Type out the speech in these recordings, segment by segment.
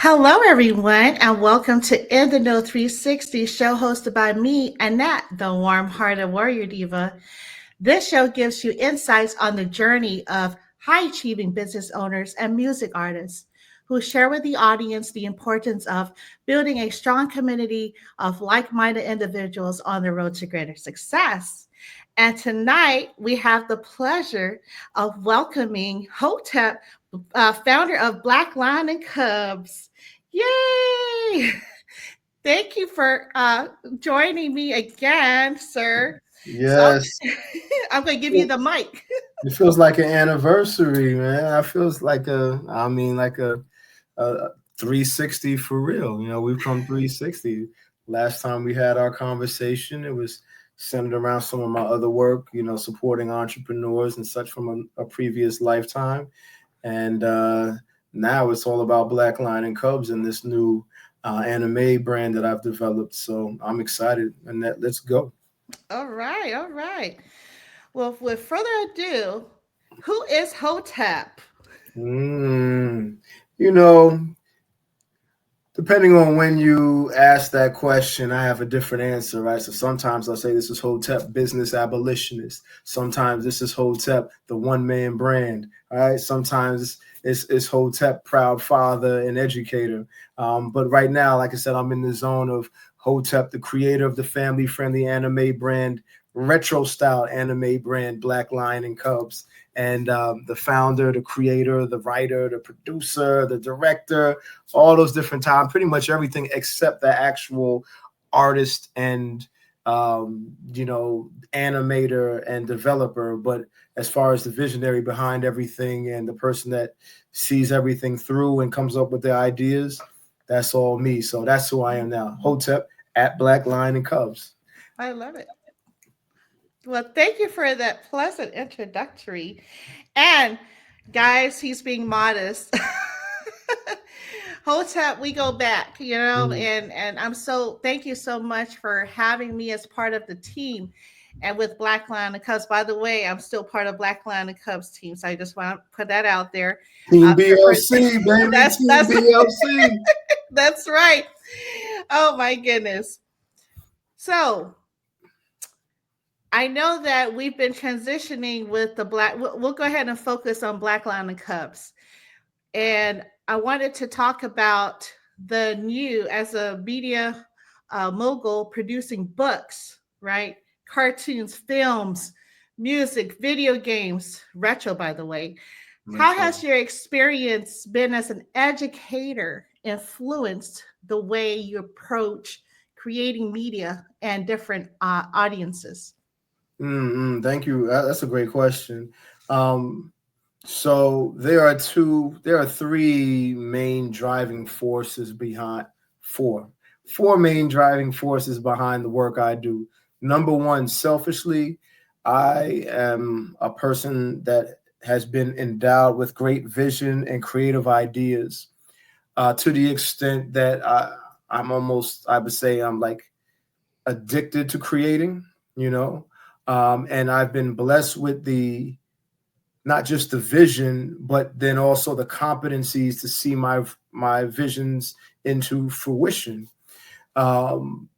Hello, everyone, and welcome to InTheKnow360, show hosted by me, Annette, the warm-hearted warrior diva. This show gives you insights on the journey of high-achieving business owners and music artists who share with the audience the importance of building a strong community of like-minded individuals on the road to greater success. And tonight, we have the pleasure of welcoming Hotep, founder of Black Lion and Cubs. Yay! Thank you for joining me again, sir. So Yes, I'm going to give you the mic. it feels like an anniversary, man. I feels like a 360 for real. We've come 360. Last time we had our conversation, it was centered around some of my other work, supporting entrepreneurs and such from a previous lifetime. And now it's all about Black Lion and Cubs and this new anime brand that I've developed. So I'm excited, and let's go. All right, all right. Well, with further ado, who is Hotep? Mm, you know, Depending on when you ask that question, I have a different answer, right? So sometimes I'll say this is Hotep, business abolitionist. Sometimes this is Hotep, the one man brand, all right? Sometimes it's Hotep, proud father and educator. But right now, like I said, I'm in the zone of Hotep, the creator of the family friendly anime brand, retro style anime brand, Black Lion and Cubs. And the founder, the creator, the writer, the producer, the director, all those different times, pretty much everything except the actual artist and animator and developer. But as far as the visionary behind everything and the person that sees everything through and comes up with the ideas, that's all me. So that's who I am now. Hotep at Black Lion and Cubs. I love it. Well, thank you for that pleasant introductory. And guys, he's being modest. Hotep, we go back, Mm. and I'm so thank you so much for having me as part of the team and with Black Lion and Cubs. By the way, I'm still part of Black Lion and Cubs team, so I just want to put that out there. Team For BLC, baby. that's Team that's BLC. that's right. Oh my goodness. So I know that we've been transitioning with the black. We'll go ahead and focus on Black Lion and Cubs. And I wanted to talk about the new as a media mogul producing books, right? Cartoons, films, music, video games, retro, by the way. How has Retro. your experience been as an educator influenced the way you approach creating media and different audiences? Thank you. That's a great question. Um, so there are three main driving forces behind four, four main driving forces behind the work I do. Number one, selfishly, I am a person that has been endowed with great vision and creative ideas, to the extent that I would say I'm like addicted to creating, you know, and I've been blessed with the not just the vision, but then also the competencies to see my visions into fruition. Um,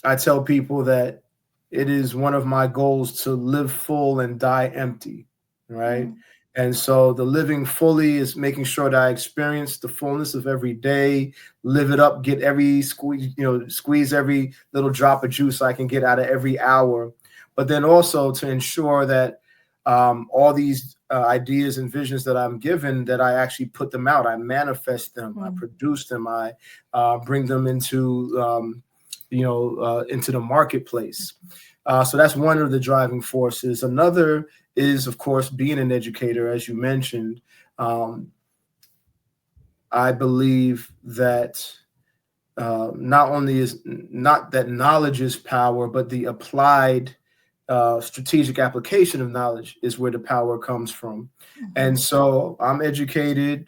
I tell people that it is one of my goals to live full and die empty, right? Mm, And so the living fully is making sure that I experience the fullness of every day, live it up, get every squeeze every little drop of juice I can get out of every hour. But then also to ensure that all these ideas and visions that I'm given, that I actually put them out, I manifest them, I mm, produce them, I bring them into the marketplace. So that's one of the driving forces. Another is, of course, being an educator, as you mentioned. Um, I believe that not only is not that knowledge is power, but the applied strategic application of knowledge is where the power comes from. mhm, And so I'm educated,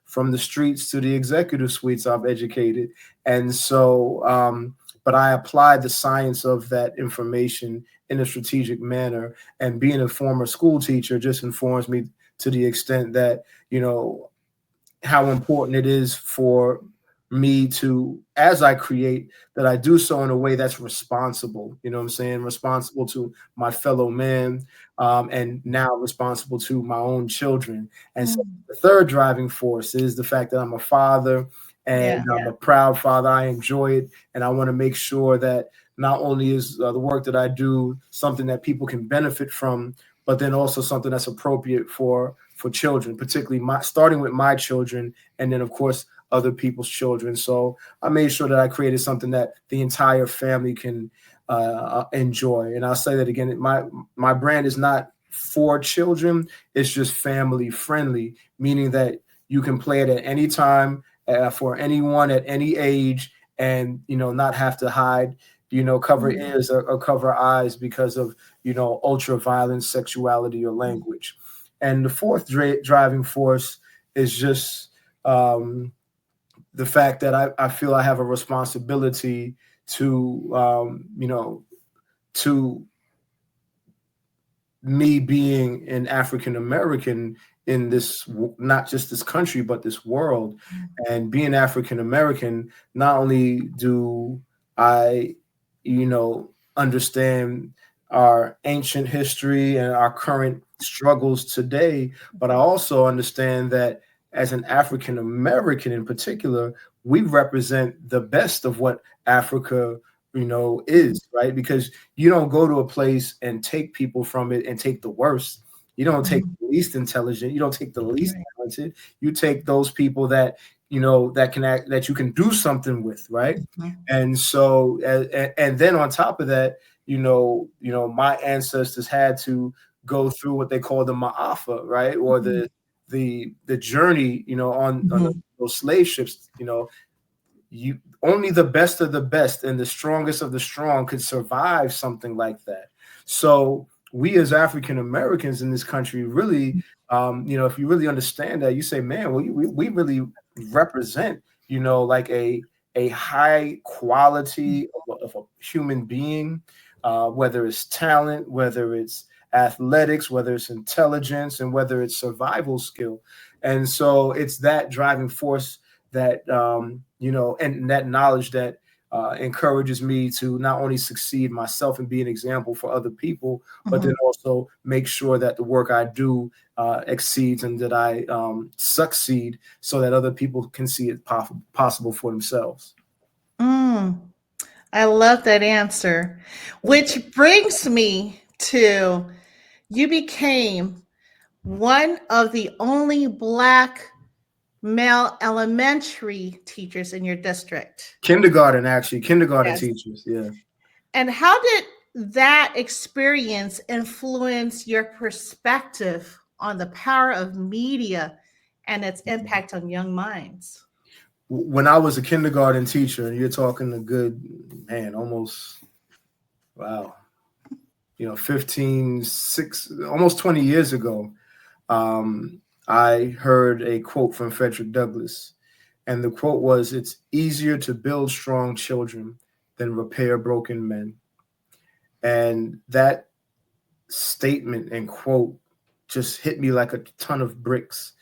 from the streets to the executive suites, I've educated. And so, but I apply the science of that information in a strategic manner. And being a former school teacher just informs me to the extent that, you know, how important it is for me to, as I create, that I do so in a way that's responsible. You know what I'm saying? Responsible to my fellow man, and now responsible to my own children. And so Mm. the third driving force is the fact that I'm a father, and Yeah. I'm a proud father. I enjoy it, and I want to make sure that not only is the work that I do something that people can benefit from, but then also something that's appropriate for children, particularly starting with my children, and then of course other people's children. So I made sure that I created something that the entire family can enjoy. And I'll say that again: my brand is not for children; it's just family friendly, meaning that you can play it at any time, for anyone at any age, and not have to hide, cover Mm. ears or cover eyes because of ultra violent sexuality or language. And the fourth driving force is just the fact that I feel I have a responsibility to to me being an African American in this, not just this country but this world. And being African American, not only do I understand our ancient history and our current struggles today, but I also understand that as an African American in particular, we represent the best of what Africa is, right? Because you don't go to a place and take people from it and take the worst. You don't take Mhm. the least intelligent. You don't take the least Right. talented. You take those people that that can act, that you can do something with, right? Mhm. And so, and then on top of that, my ancestors had to go through what they call the Ma'afa, right, or Mhm. the journey, on Mhm. those slave ships. You only the best of the best and the strongest of the strong could survive something like that. So we as African Americans in this country really, if you really understand that, you say, man, well, we really represent, like a high quality of a human being, whether it's talent, whether it's athletics, whether it's intelligence, and whether it's survival skill. And so it's that driving force that and that knowledge that encourages me to not only succeed myself and be an example for other people, but then Mhm. also make sure that the work I do exceeds, and that I succeed, so that other people can see it possible for themselves. Mm. I love that answer, which brings me to you became one of the only Black male elementary teachers in your district. Kindergarten, actually, kindergarten Yes. teachers. Yeah. And how did that experience influence your perspective on the power of media and its impact on young minds? When I was a kindergarten teacher, and you're talking a good, man, almost, wow, 15, 6, almost 20 years ago, I heard a quote from Frederick Douglass. And the quote was, "It's easier to build strong children than repair broken men." And that statement and quote just hit me like a ton of bricks,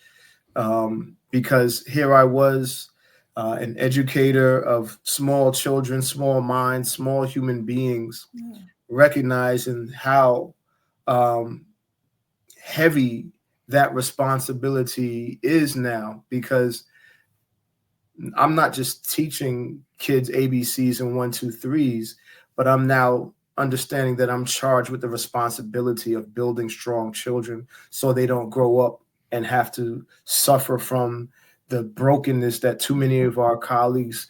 because here I was, an educator of small children, small minds, small human beings, Mm. recognizing how um, heavy that responsibility is now, because I'm not just teaching kids ABCs and one, two, threes, but I'm now understanding that I'm charged with the responsibility of building strong children so they don't grow up and have to suffer from the brokenness that too many of our colleagues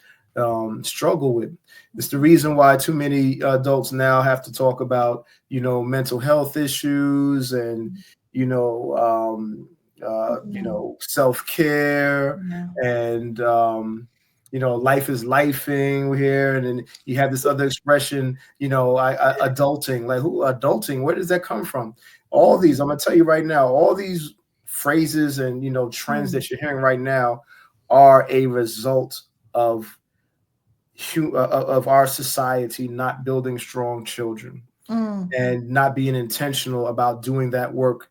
struggle with. It's the reason why too many adults now have to talk about, mental health issues and, you know, um, Mm. self-care, Yeah. and life is lifing here, and then you have this other expression, adulting. Like, who adulting, where does that come from? All these, I'm gonna tell you right now, all these phrases and trends Mm. that you're hearing right now are a result of of our society not building strong children Mm. and not being intentional about doing that work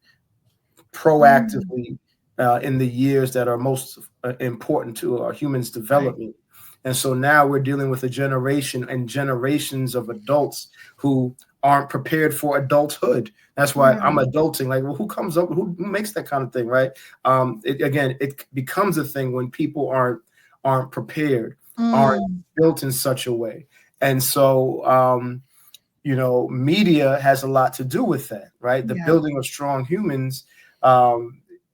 Mm. proactively, in the years that are most important to our humans' Right. development. And so now we're dealing with a generation and generations of adults who aren't prepared for adulthood. That's why I'm Right. adulting. Like, well, who comes up, who makes that kind of thing, right? It becomes a thing when people aren't prepared, aren't Mm. built in such a way. And so, media has a lot to do with that, right? The Yeah. building of strong humans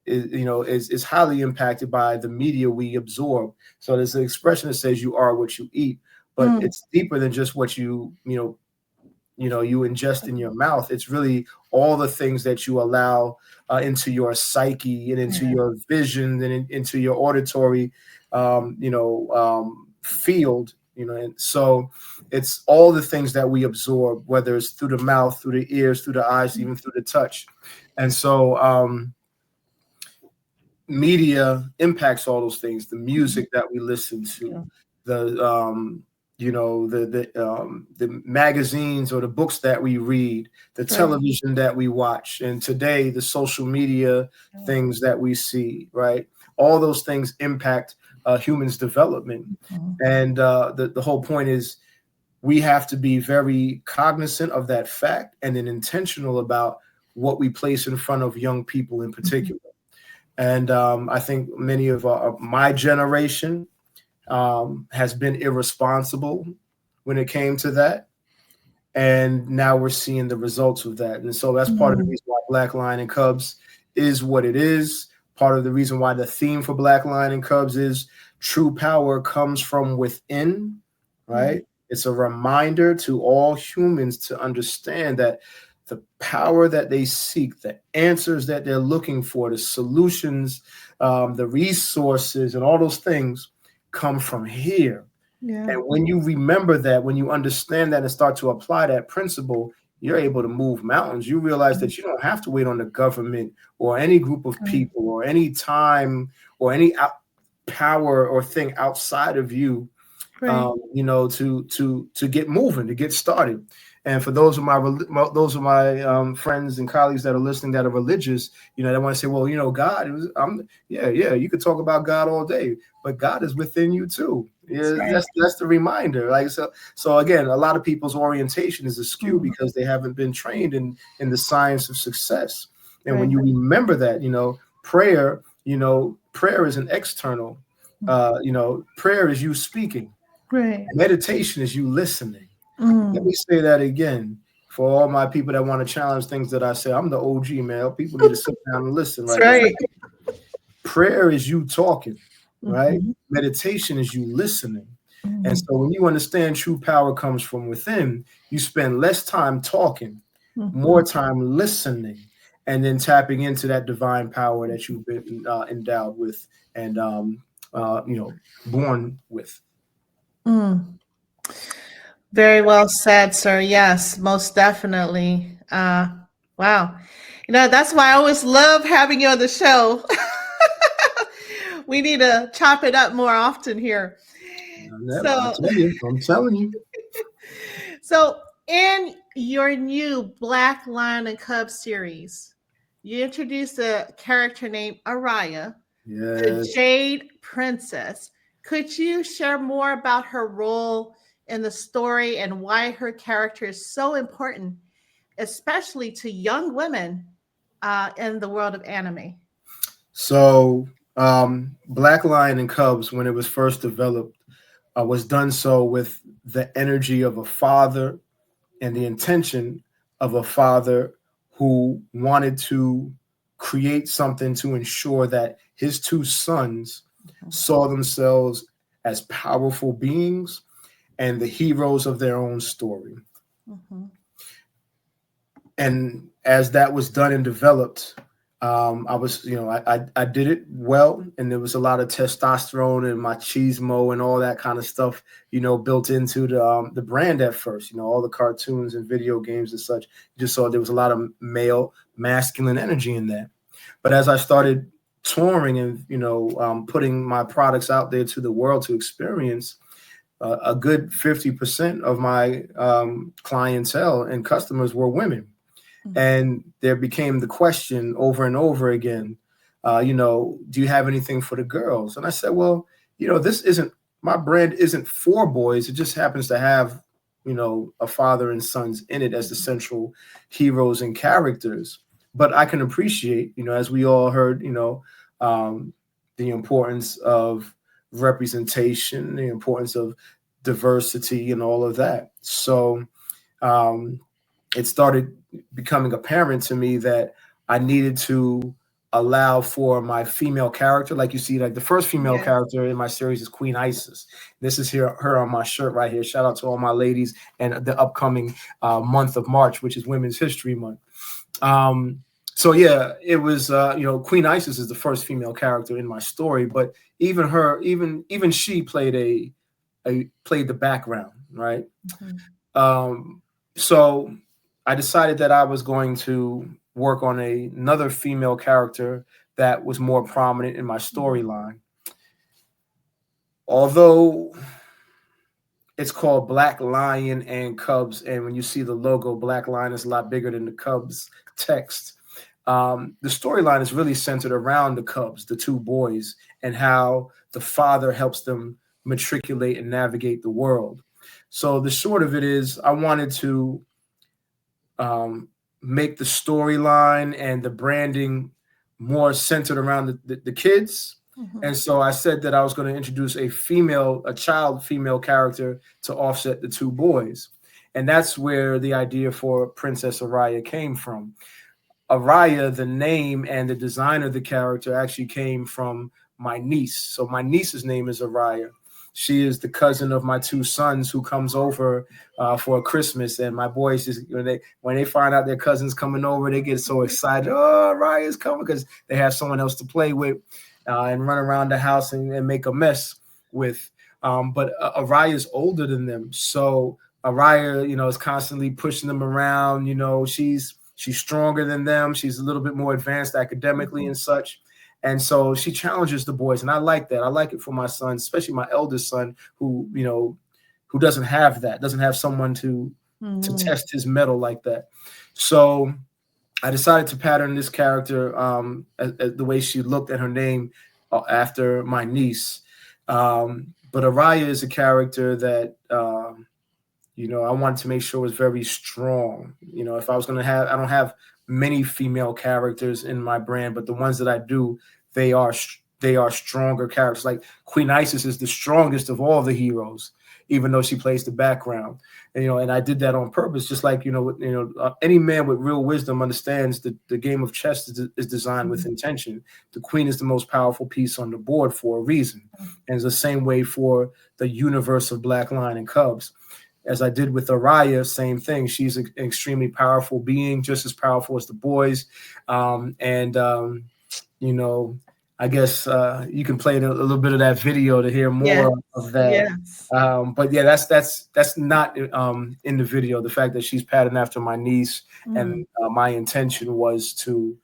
is highly impacted by the media we absorb. So there's an expression that says you are what you eat, but Mm. it's deeper than just what you ingest in your mouth. It's really all the things that you allow into your psyche and into Yeah. your vision and into your auditory field. And so it's all the things that we absorb, whether it's through the mouth, through the ears, through the eyes, even through the touch. And so media impacts all those things. The music that we listen Yeah. to, the the magazines or the books that we read, the Right. television that we watch, and today the social media Yeah. things that we see, right? All those things impact humans' development. Mhm. And the whole point is we have to be very cognizant of that fact and then intentional about what we place in front of young people in particular. And I think many of my generation has been irresponsible when it came to that. And now we're seeing the results of that. And so that's part of the Mm. reason why Black Lion and Cubs is what it is. Part of the reason why the theme for Black Lion and Cubs is true power comes from within, Yeah. right? It's a reminder to all humans to understand that the power that they seek, the answers that they're looking for, the solutions, the resources, and all those things come from here. Yeah. And when you remember that, when you understand that and start to apply that principle, you're able to move mountains. You realize that you don't have to wait on the government or any group of Right. people or any time or any power or thing outside of you, Right. to get moving, to get started. And for those of my friends and colleagues that are listening that are religious, they want to say, well, God, yeah, you could talk about God all day, but God is within you too. That's Yeah, right. that's the reminder. Like so again, a lot of people's orientation is askew Mhm. because they haven't been trained in the science of success. And when Right. you remember that, prayer is an external. Prayer is you speaking. Right. Meditation is you listening. Let Mm. me say that again for all my people that want to challenge things that I say. I'm the OG, man. People need to sit down and listen That's right now. right. Prayer is you talking, right? Mhm. Meditation is you listening. And Mhm. so when you understand true power comes from within, you spend less time talking, more Mhm. time listening, and then tapping into that divine power that you've been endowed with and born with. Mm. Very well said, sir. Yes, most definitely. Wow. That's why I always love having you on the show. We need to chop it up more often here. I So, tell you, I'm telling you. so in your new Black Lion and Cub series, you introduced a character named Ariyah, the Yes. Jade Princess. Could you share more about her role in the story and why her character is so important, especially to young women in the world of anime? So, Black Lion and Cubs, when it was first developed, was done so with the energy of a father and the intention of a father who wanted to create something to ensure that his two sons saw themselves as powerful beings and the heroes of their own story. Mhm. And as that was done and developed, I was, I did it well, and there was a lot of testosterone and machismo and all that kind of stuff, built into the brand at first. All the cartoons and video games and such. You just saw there was a lot of male, masculine energy in that. But as I started touring and putting my products out there to the world to experience, a good 50% of my clientele and customers were women. Mhm. And there became the question over and over again, Do you have anything for the girls? And I said, well, this isn't, my brand isn't for boys. It just happens to have, a father and sons in it as the central heroes and characters. But I can appreciate, as we all heard, the importance of representation, the importance of diversity and all of that. So it started becoming apparent to me that I needed to allow for my female character. Like you see, like the first female character in my series is Queen Isis. This is her on my shirt right here. Shout out to all my ladies and the upcoming month of March, which is Women's History Month. So yeah, it was Queen Isis is the first female character in my story, but even her, even she played played the background, right? Mm-hmm. So I decided that I was going to work on another female character that was more prominent in my storyline. Although it's called Black Lion and Cubs, and when you see the logo, Black Lion is a lot bigger than the Cubs text. The storyline is really centered around the Cubs, the two boys, and how the father helps them matriculate and navigate the world. So the short of it is, I wanted to make the storyline and the branding more centered around the kids. Mm-hmm. And so I said that I was going to introduce a child female character to offset the two boys. And that's where the idea for Princess Ariyah came from. Ariyah, the name and the design of the character actually came from my niece. So my niece's name is Ariyah. She is the cousin of my two sons who comes over for Christmas. And my boys, just when they find out their cousin's coming over, they get so excited. Oh, Ariyah's coming, because they have someone else to play with and run around the house and make a mess with. But Ariyah's older than them. So Ariyah, is constantly pushing them around. She's stronger than them. She's a little bit more advanced academically and such. And so she challenges the boys. And I like that. I like it for my son, especially my eldest son, who doesn't have that, doesn't have someone to test his mettle like that. So I decided to pattern this character the way she looked at her name after my niece. But Ariyah is a character that, I wanted to make sure was very strong. If I was going to I don't have many female characters in my brand, but the ones that I do, they are stronger characters. Like Queen Isis is the strongest of all the heroes, even though she plays the background. And I did that on purpose, just like any man with real wisdom understands that the game of chess is designed with intention. The queen is the most powerful piece on the board for a reason, and it's the same way for the universe of Black Lion and Cubs. As I did with Ariyah, same thing. She's an extremely powerful being, just as powerful as the boys. I guess you can play a little bit of that video to hear more of that. Yes. But yeah, that's not in the video. The fact that she's patterned after my niece, and my intention was to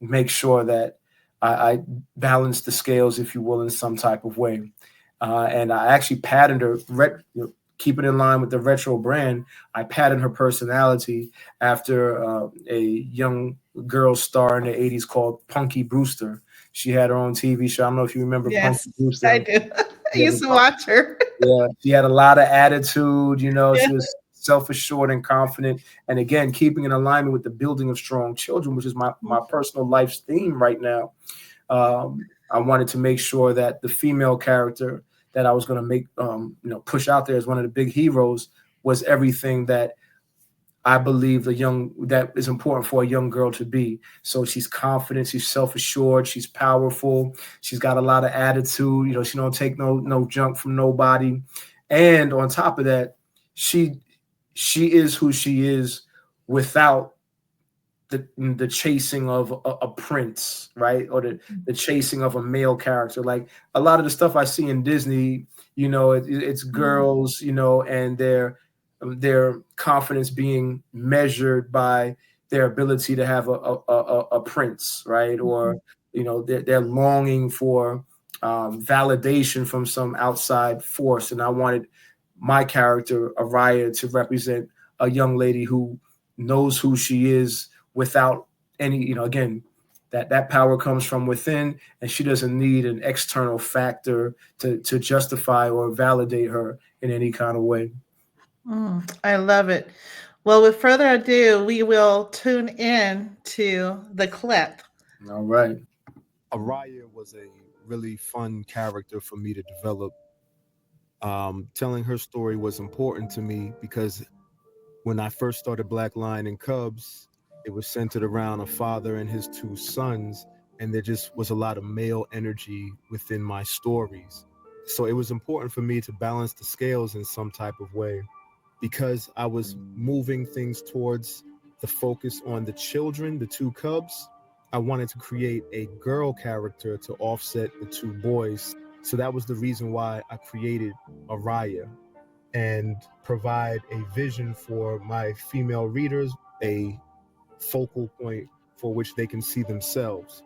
make sure that I balance the scales, if you will, in some type of way. And I actually patterned her. Keep it in line with the retro brand. I patterned her personality after a young girl star in the 80s called Punky Brewster. She had her own TV show. I don't know if you remember Punky Brewster. I do. I used to watch her. Yeah, she had a lot of attitude. She was self-assured and confident. And again, keeping in alignment with the building of strong children, which is my personal life's theme right now. I wanted to make sure that the female character that I was going to make, push out there as one of the big heroes was everything that I believe that is important for a young girl to be. So she's confident, she's self-assured, she's powerful, she's got a lot of attitude. She don't take no junk from nobody. And on top of that, she is who she is without the chasing of a prince, right? Or the chasing of a male character. Like a lot of the stuff I see in Disney, it's girls, and their confidence being measured by their ability to have a prince, right? Or, they're longing for validation from some outside force. And I wanted my character, Ariyah, to represent a young lady who knows who she is, without any, again, That power comes from within, and she doesn't need an external factor to justify or validate her in any kind of way. I love it. Well, with further ado, we will tune in to the clip. All right. Araya was a really fun character for me to develop. Telling her story was important to me because when I first started Black Lion and Cubs, it was centered around a father and his two sons, and there just was a lot of male energy within my stories. So it was important for me to balance the scales in some type of way because I was moving things towards the focus on the children, the two cubs. I wanted to create a girl character to offset the two boys. So that was the reason why I created Araya and provide a vision for my female readers, a focal point for which they can see themselves.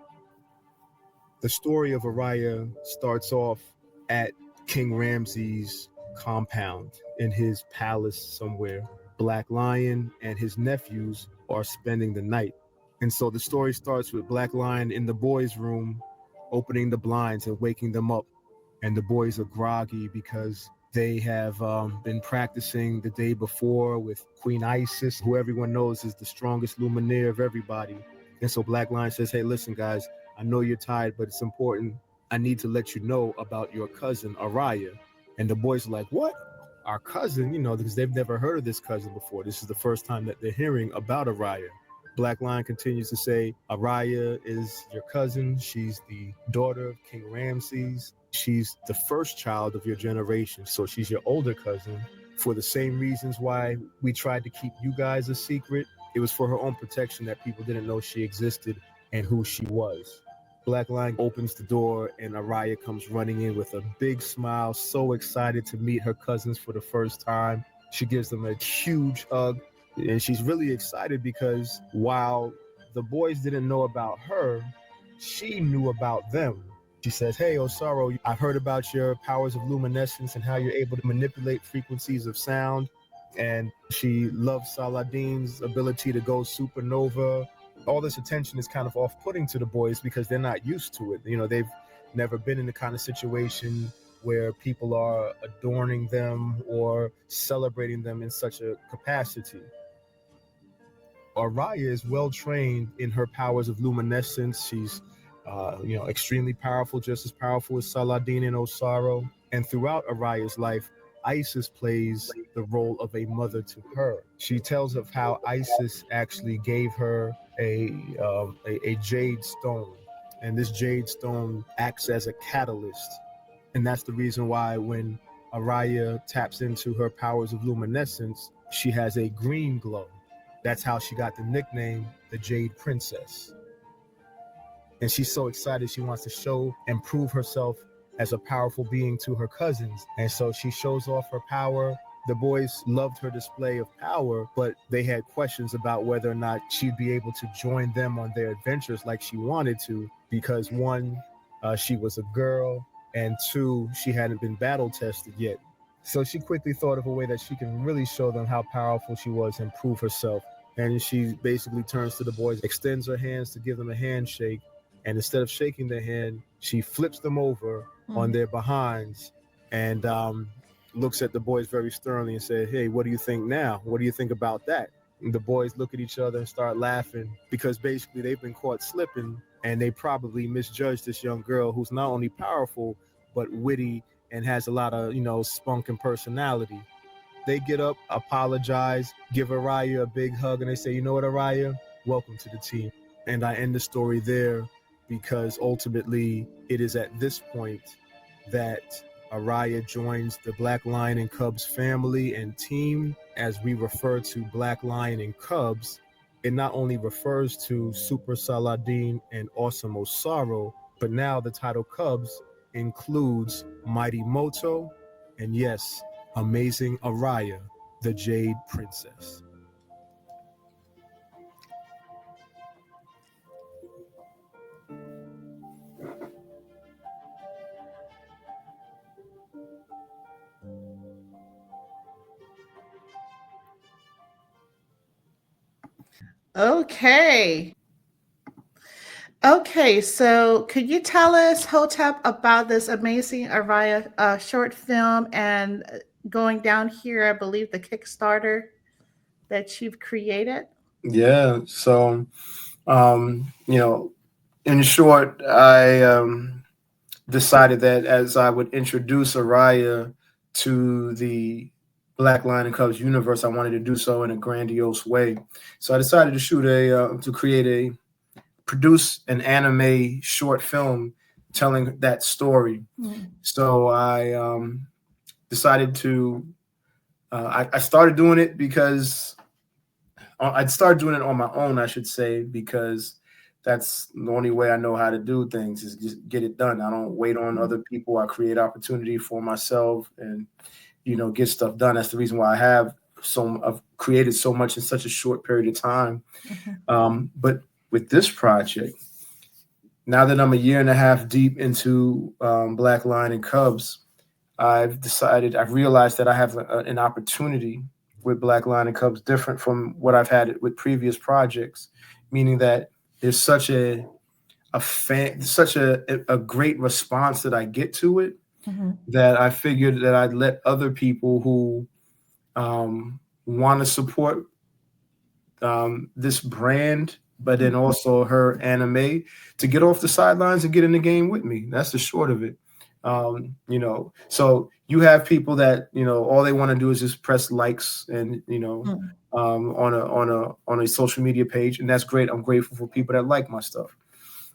The story of Araya starts off at King Ramses' compound in his palace somewhere. Black Lion and his nephews are spending the night. And so the story starts with Black Lion in the boys' room, opening the blinds and waking them up. And the boys are groggy because they have been practicing the day before with Queen Isis, who everyone knows is the strongest luminaire of everybody. And so Black Lion says, hey, listen, guys, I know you're tired, but it's important. I need to let you know about your cousin, Araya. And the boys are like, what? Our cousin, because they've never heard of this cousin before. This is the first time that they're hearing about Araya. Black Lion continues to say, Araya is your cousin. She's the daughter of King Ramses. She's the first child of your generation. So she's your older cousin. For the same reasons why we tried to keep you guys a secret, it was for her own protection that people didn't know she existed and who she was. Black Lion opens the door and Araya comes running in with a big smile, so excited to meet her cousins for the first time. She gives them a huge hug, and she's really excited because while the boys didn't know about her, she knew about them. She says, hey, Osaru, I've heard about your powers of luminescence and how you're able to manipulate frequencies of sound. And she loves Saladin's ability to go supernova. All this attention is kind of off-putting to the boys because they're not used to it. They've never been in the kind of situation where people are adorning them or celebrating them in such a capacity. Araya is well trained in her powers of luminescence. She's, extremely powerful, just as powerful as Saladin and Osaru. And throughout Araya's life, Isis plays the role of a mother to her. She tells of how Isis actually gave her a jade stone, and this jade stone acts as a catalyst. And that's the reason why when Araya taps into her powers of luminescence, she has a green glow. That's how she got the nickname, the Jade Princess. And she's so excited, she wants to show and prove herself as a powerful being to her cousins. And so she shows off her power. The boys loved her display of power, but they had questions about whether or not she'd be able to join them on their adventures like she wanted to, because one, she was a girl, and two, she hadn't been battle tested yet. So she quickly thought of a way that she can really show them how powerful she was and prove herself. And she basically turns to the boys, extends her hands to give them a handshake. And instead of shaking their hand, she flips them over on their behinds and looks at the boys very sternly and said, hey, what do you think now? What do you think about that? And the boys look at each other and start laughing because basically they've been caught slipping and they probably misjudged this young girl who's not only powerful, but witty and has a lot of, spunk and personality. They get up, apologize, give Araya a big hug, and they say, you know what, Araya? Welcome to the team. And I end the story there because ultimately it is at this point that Araya joins the Black Lion and Cubs family and team. As we refer to Black Lion and Cubs, it not only refers to Super Saladin and Awesome Osaru, but now the title Cubs includes Mighty Moto and, yes, Amazing Ariyah, the Jade Princess. Okay. Okay, so could you tell us, Hotep, about this amazing Ariyah short film and going down here, I believe, the Kickstarter that you've created? Yeah. So, you know, in short, I decided that as I would introduce Ariyah to the Black Lion and Cubs universe, I wanted to do so in a grandiose way. So I decided to produce an anime short film telling that story. Mm. So I decided to. I started doing it because I'd started doing it on my own, I should say, because that's the only way I know how to do things is just get it done. I don't wait on other people. I create opportunity for myself and get stuff done. That's the reason why I've created so much in such a short period of time. But with this project, now that I'm a year and a half deep into Black Lion and Cubs, I've realized that I have an opportunity with Black Lion and Cubs different from what I've had with previous projects, meaning that there's such a great response that I get to it that I figured that I'd let other people who want to support this brand, but then also her anime, to get off the sidelines and get in the game with me. That's the short of it. So you have people that all they want to do is just press likes and on a social media page, and that's great. I'm grateful for people that like my stuff.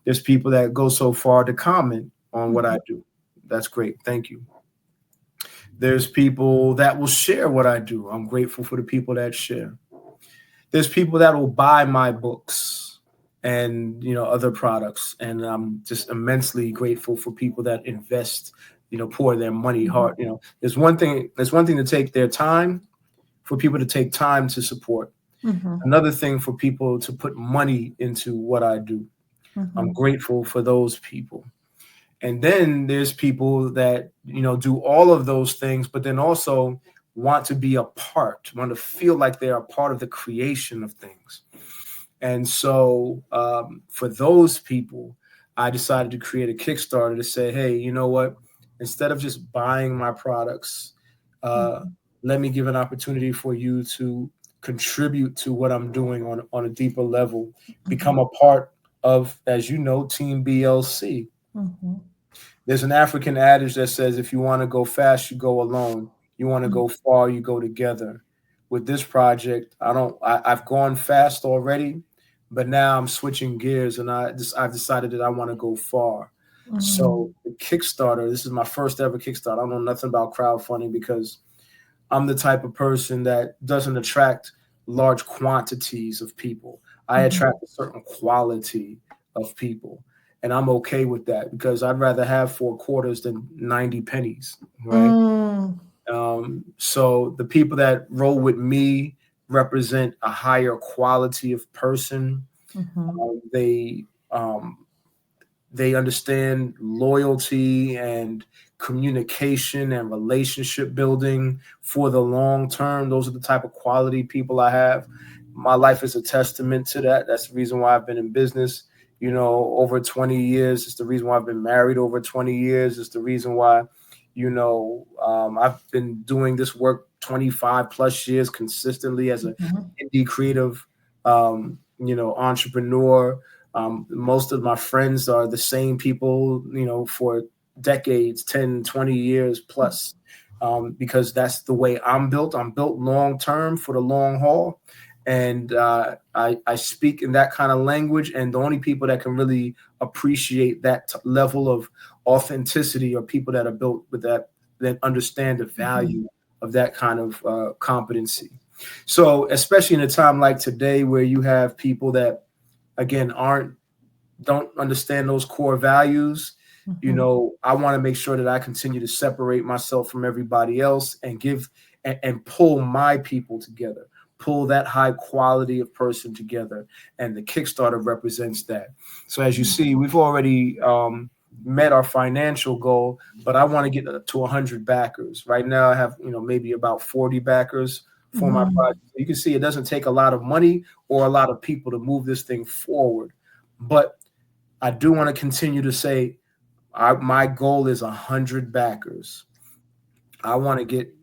There's people that go so far to comment on what I do. That's great. Thank you. There's people that will share what I do. I'm grateful for the people that share. There's people that will buy my books and other products, and I'm just immensely grateful for people that invest, pour their money hard. There's one thing to take their time, for people to take time to support. Another thing for people to put money into what I do. I'm grateful for those people. And then there's people that do all of those things, but then also want to be a part, want to feel like they are a part of the creation of things. And so for those people, I decided to create a Kickstarter to say, hey, you know what? Instead of just buying my products, let me give an opportunity for you to contribute to what I'm doing on a deeper level, become a part of, as you know, Team BLC. There's an African adage that says, if you want to go fast, you go alone. You want to go far, you go together. With this project, I've gone fast already, but now I'm switching gears, and I've decided that I want to go far. So the Kickstarter, this is my first ever Kickstarter. I don't know nothing about crowdfunding because I'm the type of person that doesn't attract large quantities of people. I attract a certain quality of people. And I'm okay with that because I'd rather have 4 quarters than 90 pennies, right? So the people that roll with me represent a higher quality of person. They understand loyalty and communication and relationship building for the long term. Those are the type of quality people I have. My life is a testament to that. That's the reason why I've been in business over 20 years. It's the reason why I've been married over 20 years. It's the reason why, I've been doing this work 25 plus years consistently as an indie creative, entrepreneur. Most of my friends are the same people, for decades, 10, 20 years plus, because that's the way I'm built. I'm built long-term for the long haul. And I speak in that kind of language, and the only people that can really appreciate that level of authenticity are people that are built with that understand the value of that kind of competency. So especially in a time like today where you have people that, again, don't understand those core values, I want to make sure that I continue to separate myself from everybody else and give and pull my people together. Pull that high quality of person together, and the Kickstarter represents that. So as you see, we've already met our financial goal, but I want to get to 100 backers. Right now, I have maybe about 40 backers for my project. You can see it doesn't take a lot of money or a lot of people to move this thing forward, but I do want to continue to say my goal is 100 backers. I want to get,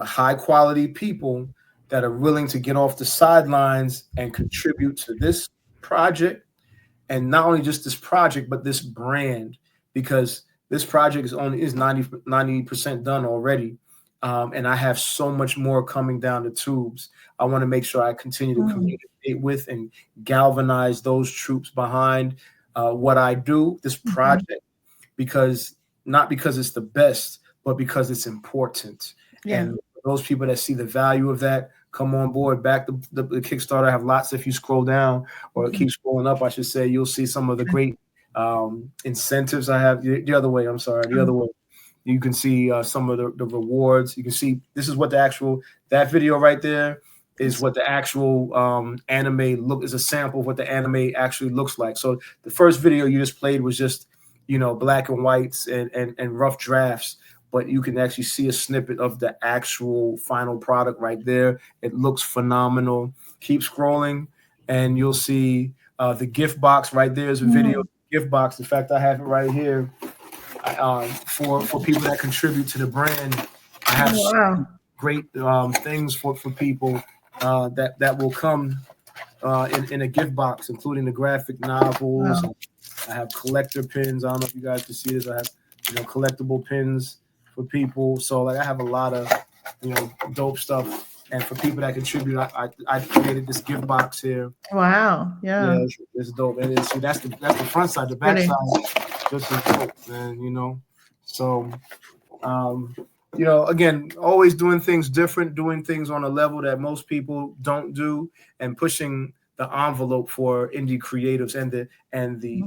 high quality people that are willing to get off the sidelines and contribute to this project. And not only just this project, but this brand, because this project is 90% done already. And I have so much more coming down the tubes. I want to make sure I continue to communicate with and galvanize those troops behind what I do, this project, not because it's the best, but because it's important. Yeah. And those people that see the value of that, come on board, back the Kickstarter. I have lots. If you scroll down or keep scrolling up, I should say, you'll see some of the great incentives I have. The other way, I'm sorry, the other way. You can see some of the rewards. You can see this is what that video right there is what the actual anime is a sample of what the anime actually looks like. So the first video you just played was just, black and whites and rough drafts. But you can actually see a snippet of the actual final product right there. It looks phenomenal. Keep scrolling, and you'll see the gift box right there is a video gift box. In fact, I have it right here for people that contribute to the brand. I have some great things for people that will come in a gift box, including the graphic novels. Wow. I have collector pins. I don't know if you guys can see this. I have collectible pins for people. So I have a lot of dope stuff. And for people that contribute, I created this gift box here. Wow. Yeah. It's dope. And see, that's the front side. The back side just as dope. And so again, always doing things different, doing things on a level that most people don't do, and pushing the envelope for indie creatives and the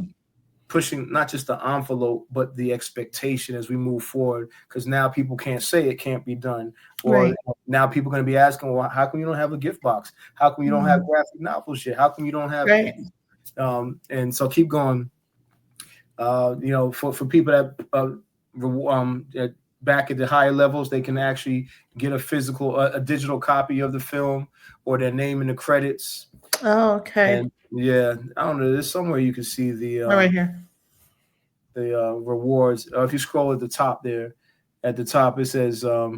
pushing not just the envelope, but the expectation as we move forward. Because now people can't say it can't be done. Or now people are going to be asking, well, how come you don't have a gift box? How come you don't have graphic novels yet? How come you don't have and so keep going. For people that back at the higher levels, they can actually get a digital copy of the film or their name in the credits. Oh, okay. And I don't know. There's somewhere you can see the right here. The rewards. If you scroll at the top there, at the top it says at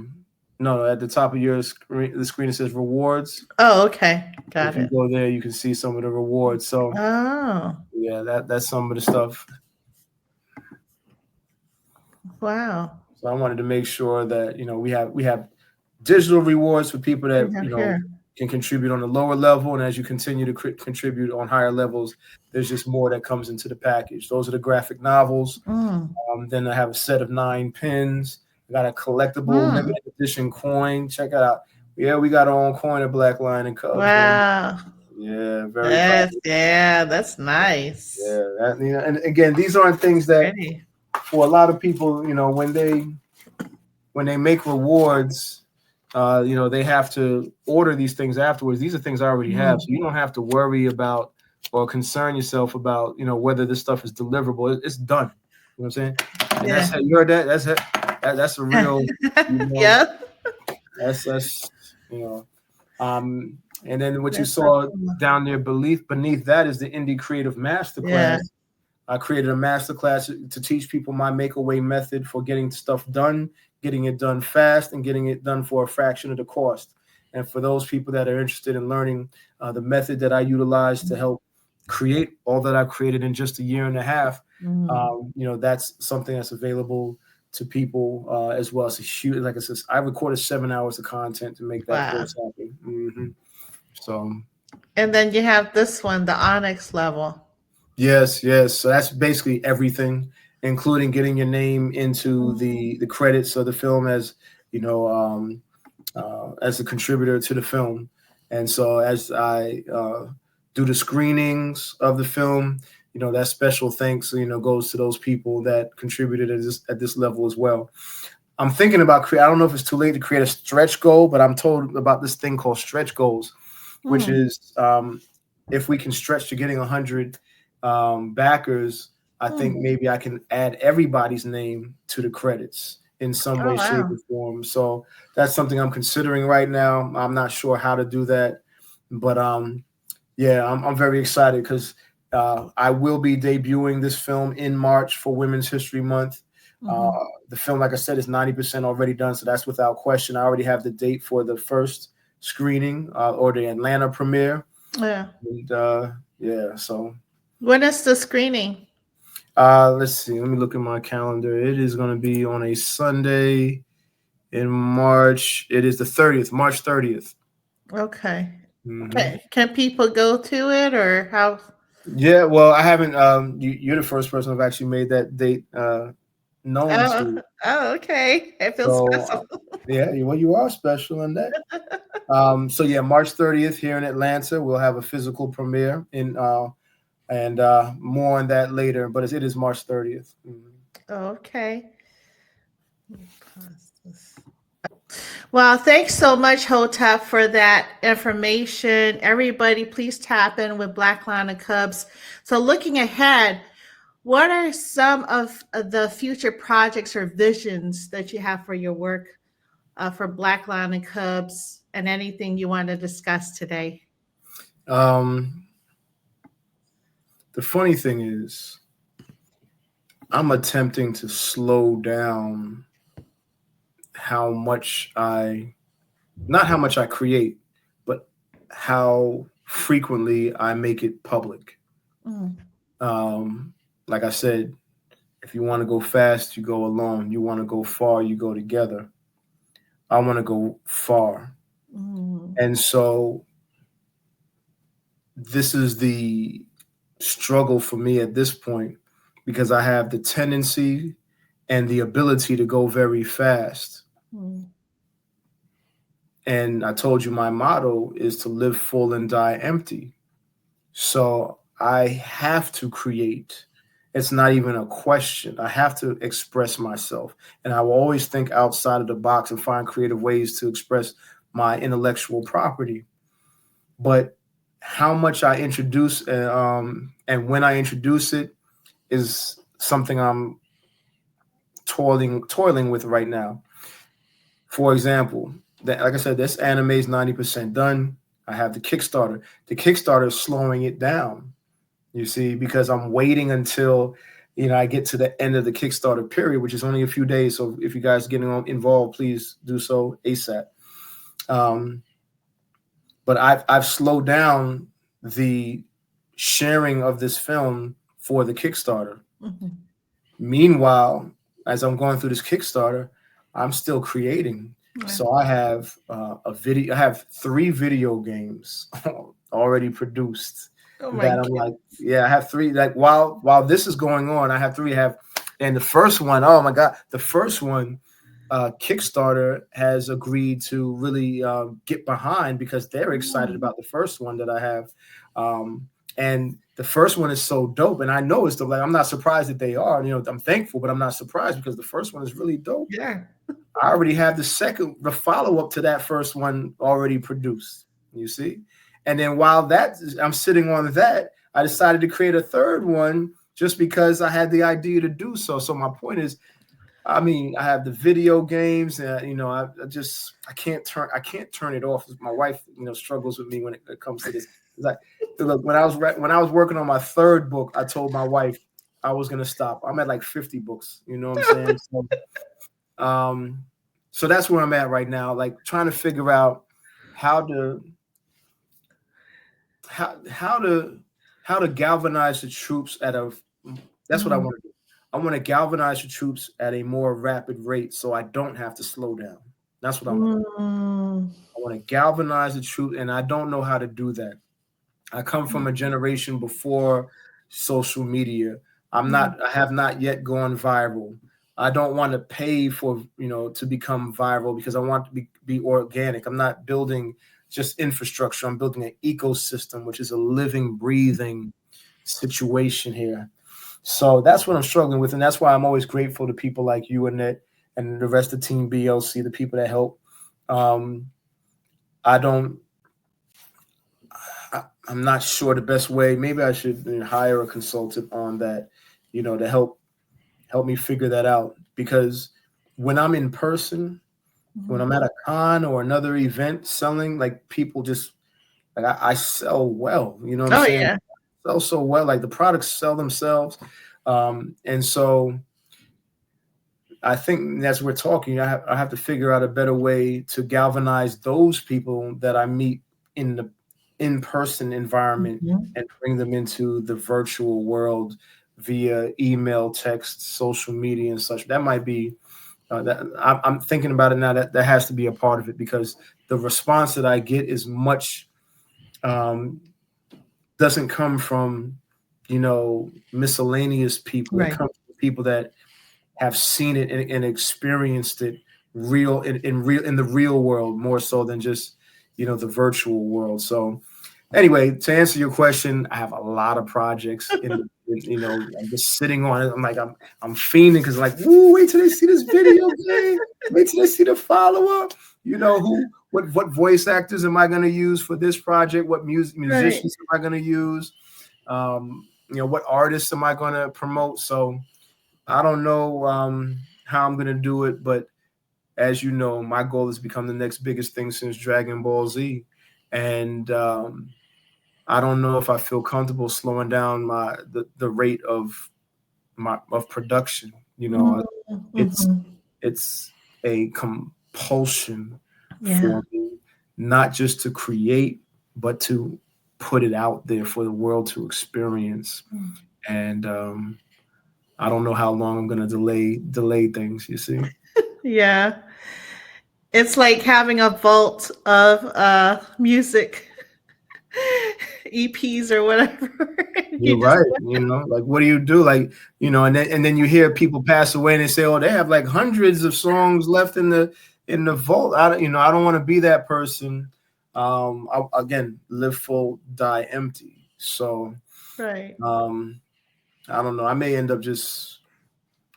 the top of the screen it says rewards. Oh, okay, got it. If you go there, you can see some of the rewards. So that's some of the stuff. Wow. So I wanted to make sure that we have digital rewards for people that can contribute on the lower level, and as you continue to contribute on higher levels, there's just more that comes into the package. Those are the graphic novels. Then I have a set of 9 pins. I got a collectible limited edition coin. Check it out. Yeah, we got our own coin at Black Lion and Cubs. Wow. Yeah, very. That's nice. Yeah, and again, these aren't things that for a lot of people, when they make rewards. They have to order these things afterwards. These are things I already have. So you don't have to worry about or concern yourself about, whether this stuff is deliverable. It's done. You know what I'm saying? And that's how you heard that. That's a real, and then what you saw down there beneath that is the Indie Creative Masterclass. Yeah. I created a masterclass to teach people my make-away method for getting stuff done, getting it done fast, and getting it done for a fraction of the cost. And for those people that are interested in learning the method that I utilize to help create all that I've created in just a year and a half, that's something that's available to people as well. It's a huge, like I said, I recorded 7 hours of content to make that course happen. So, and then you have this one, the Onyx level. Yes. So that's basically everything, including getting your name into the credits of the film as as a contributor to the film. And so as I do the screenings of the film, that special thanks goes to those people that contributed at this level as well. I'm thinking about I don't know if it's too late to create a stretch goal, but I'm told about this thing called stretch goals, which is if we can stretch to getting 100 backers, I think maybe I can add everybody's name to the credits in some way, shape, or form. So that's something I'm considering right now. I'm not sure how to do that, but I'm very excited because I will be debuting this film in March for Women's History Month. The film, like I said, is 90% already done, so that's without question. I already have the date for the first screening or the Atlanta premiere. Yeah. And yeah, so When is the screening? let's see. Let me look at my calendar. It is going to be on a Sunday in March. It is the 30th, March 30th. Okay. Mm-hmm. Can people go to it or how? Yeah, well, I haven't. You're the first person I've actually made that date known Oh, to. oh, okay. It feels So special. yeah, well, you are special in that. So yeah, March 30th here in Atlanta, we'll have a physical premiere and more on that later. But it is March 30th. Mhm. Okay. Well, thanks so much, Hotep, for that information. Everybody, please tap in with Black Lion Cubs. So, looking ahead, what are some of the future projects or visions that you have for your work for Black Lion Cubs and anything you want to discuss today? Um, the funny thing is, I'm attempting to slow down how much not how much I create, but how frequently I make it public. Mm, Like I said, if you want to go fast, you go alone. You want to go far, you go together. I want to go far. mm, And so this is the struggle for me at this point because I have the tendency and the ability to go very fast. mm, And I told you my motto is to live full and die empty. So I have to create. It's not even a question. I have to express myself. And I will always think outside of the box and find creative ways to express my intellectual property. But how much I introduce and when I introduce it is something I'm toiling with right now. For example, like I said, this anime is 90% done. I have the Kickstarter. The Kickstarter is slowing it down. You see, because I'm waiting until I get to the end of the Kickstarter period, which is only a few days. So if you guys getting involved, please do so ASAP. But I've slowed down the sharing of this film for the Kickstarter. mm-hmm. Meanwhile, as I'm going through this Kickstarter, I'm still creating. Yeah. So I have I have 3 video games already produced. Oh my That I'm like, yeah, I have 3. Like while this is going on, I have 3. And the first one, oh my god, the first one, Kickstarter has agreed to really get behind because they're excited about the first one that I have. And the first one is so dope, and I know it's dope. Like I'm not surprised that they are. I'm thankful, but I'm not surprised because the first one is really dope. Yeah. I already have the follow-up to that first one already produced. You see? And then while I'm sitting on that, I decided to create a third one just because I had the idea to do so. So my point is, I mean, I have the video games, and I can't turn it off. My wife, struggles with me when it comes to this. It's like, look, when I was working on my 3rd book, I told my wife I was gonna stop. I'm at like 50 books. You know what I'm saying? So that's where I'm at right now, like trying to figure out how to galvanize the troops that's what I want to do. I want to galvanize the troops at a more rapid rate so I don't have to slow down. That's what I want. I want to galvanize the troops, and I don't know how to do that. I come from a generation before social media. I have not yet gone viral. I don't want to pay for, to become viral because I want to be organic. I'm not building just infrastructure. I'm building an ecosystem, which is a living, breathing situation here. So that's what I'm struggling with. And that's why I'm always grateful to people like you, Annette, and the rest of Team BLC, the people that help. I'm not sure the best way. Maybe I should hire a consultant on that, to help me figure that out. Because when I'm in person, when I'm at a con or another event selling, like people just like I sell well. You know what I'm saying? Yeah. sell so well. Like the products sell themselves. And so I think as we're talking, I have to figure out a better way to galvanize those people that I meet in the in-person environment and bring them into the virtual world via email, text, social media, and such. That might be that I'm thinking about it now. That has to be a part of it, because the response that I get is much doesn't come from miscellaneous people. It Right. comes from people that have seen it and experienced it in the real world, more so than just the virtual world. So anyway, to answer your question, I have a lot of projects I'm just sitting on it. I'm fiending because like, woo, wait till they see this video game. Wait till they see the follow-up. What voice actors am I going to use for this project? What musicians am I going to use? What artists am I going to promote? So I don't know how I'm going to do it, but as you know, my goal is to become the next biggest thing since Dragon Ball Z. And I don't know if I feel comfortable slowing down the rate of production. It's a compulsion for me, not just to create, but to put it out there for the world to experience. And I don't know how long I'm going to delay things, you see? Yeah. It's like having a vault of music EPs or whatever. You're right. Like, what do you do? Like, and then you hear people pass away and they say, oh, they have like hundreds of songs left in the vault. I don't want to be that person. Again, live full, die empty. So, right. I don't know. I may end up just,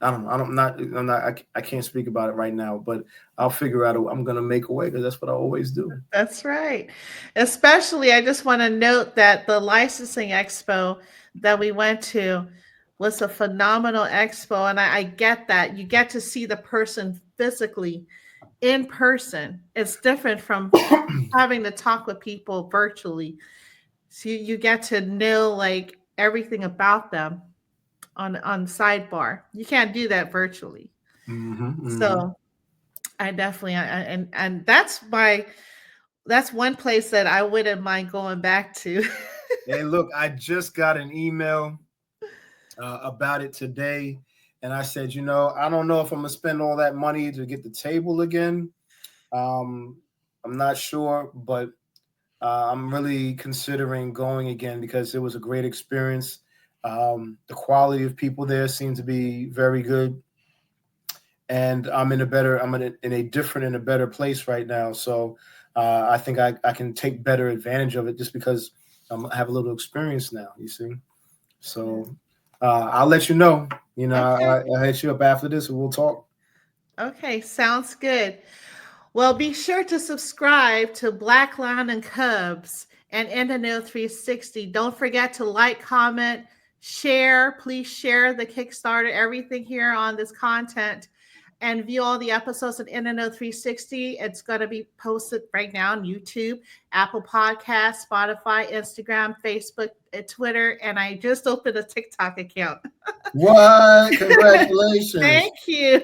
I don't know. I can't speak about it right now, but I'll figure out. I'm going to make a way, because that's what I always do. That's right. Especially, I just want to note that the licensing expo that we went to was a phenomenal expo. And I get that. You get to see the person physically in person. It's different from having to talk with people virtually. So you get to know like everything about them on sidebar. You can't do that virtually. So I definitely and that's one place that I wouldn't mind going back to. Hey, look, I just got an email about it today, and I said, I don't know if I'm gonna spend all that money to get the table again. I'm not sure, but I'm really considering going again, because it was a great experience. The quality of people there seemed to be very good, and I'm in a different and a better place right now. So I think I can take better advantage of it, just because I have a little experience now, you see. So I'll let you know. Okay. I'll hit you up after this and we'll talk. Okay, sounds good. Well, be sure to subscribe to Black Lion and Cubs and InTheKnow360. Don't forget to like, comment, share. Please share the Kickstarter, everything here on this content, and view all the episodes of InTheKnow360. It's going to be posted right now on YouTube, Apple Podcasts, Spotify, Instagram, Facebook, and Twitter. And I just opened a TikTok account. What? Congratulations. Thank you.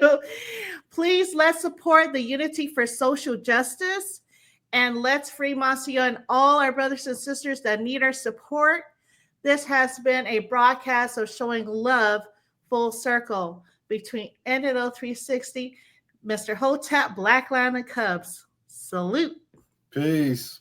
Please, let's support the Unity for Social Justice, and let's free Monsieur and all our brothers and sisters that need our support. This has been a broadcast of showing love full circle between InTheKnow360, Mr. Hotep, Black Lion and Cubs. Salute. Peace.